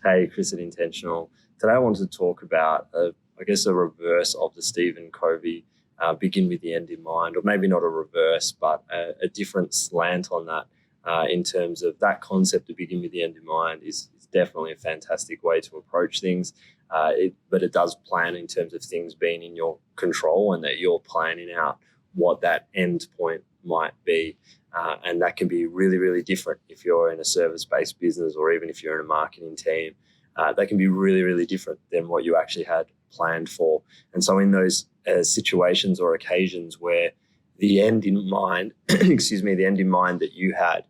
Hey, Chris at Intentional. Today I wanted to talk about, a reverse of the Stephen Covey, begin with the end in mind, or maybe not a reverse, but a different slant on that in terms of that concept of begin with the end in mind is definitely a fantastic way to approach things. But it does plan in terms of things being in your control and that you're planning out what that end point might be. And that can be really, really different if you're in a service-based business or even if you're in a marketing team. That can be really, really different than what you actually had planned for. And so in those situations or occasions where the end in mind, the end in mind that you had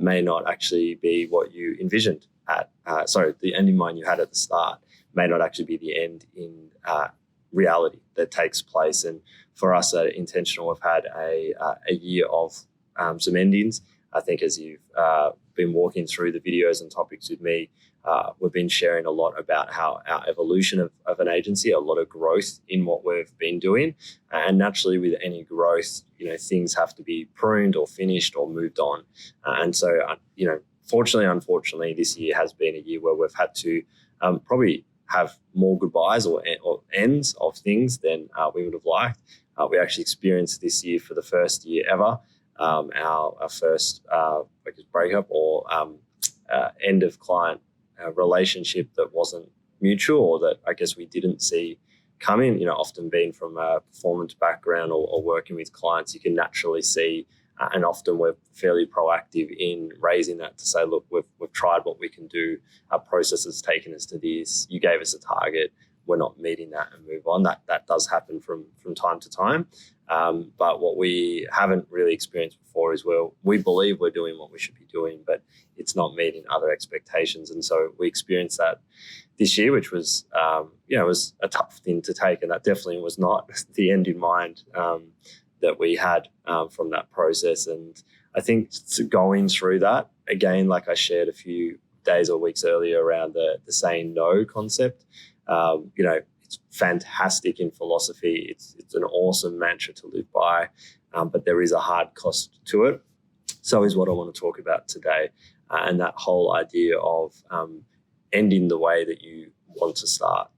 may not actually be what you envisioned the end in mind you had at the start may not actually be the end in reality that takes place. And for us at Intentional, we've had a year of some endings. I think as you've been walking through the videos and topics with me, we've been sharing a lot about how our evolution of an agency, a lot of growth in what we've been doing. And naturally with any growth, things have to be pruned or finished or moved on. And so, fortunately, unfortunately, this year has been a year where we've had to probably have more goodbyes or ends of things than we would have liked. We actually experienced this year for the first year ever, our first breakup or end of client relationship that wasn't mutual or that I guess we didn't see coming. Often being from a performance background or working with clients, you can naturally see, and often we're fairly proactive in raising that to say, look, we've tried what we can do. Our process has taken us to this. You gave us a target. We're not meeting that and move on. That does happen from time to time. But what we haven't really experienced before is where we believe we're doing what we should be doing, but it's not meeting other expectations. And so we experienced that this year, which was, it was a tough thing to take. And that definitely was not the end in mind that we had from that process. And I think going through that, again, like I shared a few days or weeks earlier around the saying no concept, it's fantastic in philosophy. It's an awesome mantra to live by, but there is a hard cost to it. So is what I want to talk about today. And that whole idea of ending the way that you want to start.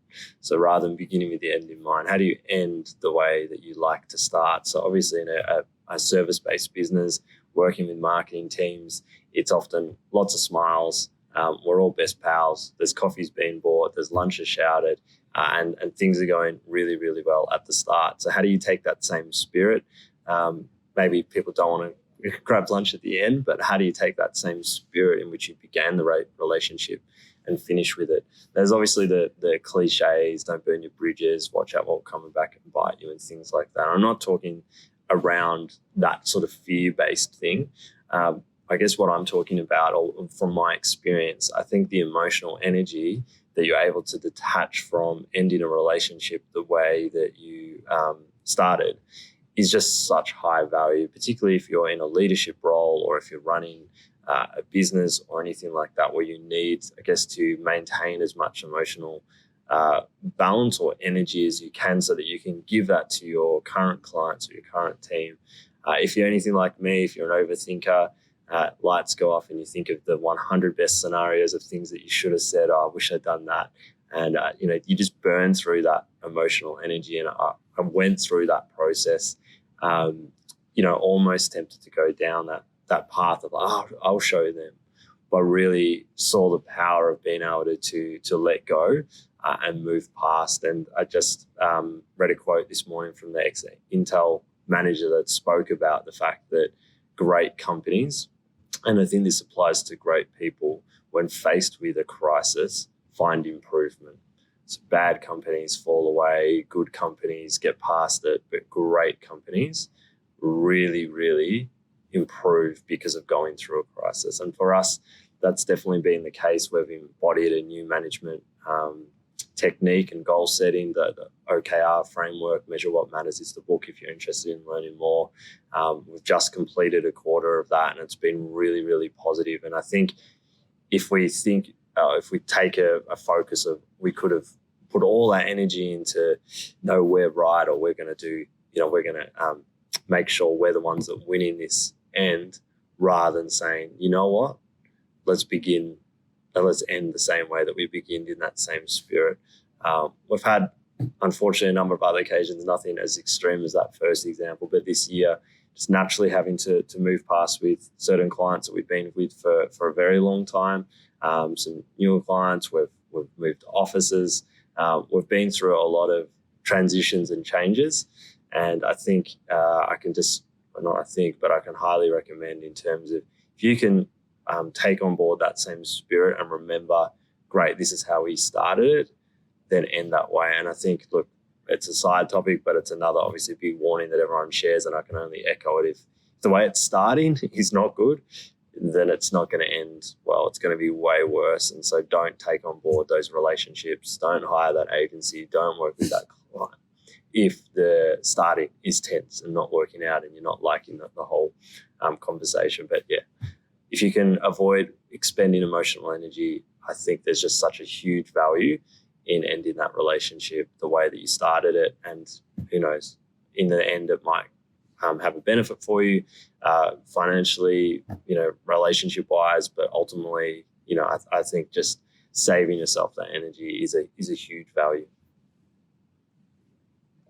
So rather than beginning with the end in mind, how do you end the way that you like to start? So obviously in a service-based business, working with marketing teams, it's often lots of smiles. We're all best pals. There's coffees being bought. There's lunches shouted. And things are going really, really well at the start. So how do you take that same spirit? Maybe people don't want to grab lunch at the end, but how do you take that same spirit in which you began the relationship and finish with it? There's obviously the cliches, don't burn your bridges, watch out what will come back and bite you and things like that. I'm not talking around that sort of fear-based thing. I guess what I'm talking about, or from my experience, I think the emotional energy that you're able to detach from ending a relationship the way that you started is just such high value, particularly if you're in a leadership role or if you're running a business or anything like that, where you need, I guess, to maintain as much emotional balance or energy as you can so that you can give that to your current clients or your current team. If you're anything like me, if you're an overthinker, lights go off and you think of the 100 best scenarios of things that you should have said, oh, I wish I'd done that. And, you just burn through that emotional energy. And I went through that process, almost tempted to go down that path of, I'll show them. But really saw the power of being able to let go and move past. And I just read a quote this morning from the ex-Intel manager that spoke about the fact that great companies, and I think this applies to great people, when faced with a crisis, find improvement. So bad companies fall away, good companies get past it, but great companies really, really improve because of going through a crisis. And for us, that's definitely been the case. We've embodied a new management technique and goal setting, the OKR framework. Measure What Matters is the book if you're interested in learning more. We've just completed a quarter of that, and it's been really, really positive. And I think if we take a focus of, we could have put all our energy into, no, we're right, or we're going to do, we're going to make sure we're the ones that win in this end, rather than saying, you know what, let's begin let's end the same way that we beginned, in that same spirit. We've had, unfortunately, a number of other occasions, nothing as extreme as that first example, but this year, just naturally having to move past with certain clients that we've been with for a very long time. Some newer clients, we've moved to offices. We've been through a lot of transitions and changes. And I think I can highly recommend, in terms of, if you can take on board that same spirit and remember, great, this is how we started it, then end that way. And I think, look, it's a side topic, but it's another obviously big warning that everyone shares, and I can only echo it. If the way it's starting is not good, then it's not going to end well. It's going to be way worse. And so don't take on board those relationships. Don't hire that agency. Don't work with that client if the starting is tense and not working out and you're not liking the whole conversation. But yeah, if you can avoid expending emotional energy, I think there's just such a huge value in ending that relationship the way that you started it. And who knows, in the end, it might have a benefit for you financially, relationship wise, but ultimately, I think just saving yourself that energy is a huge value.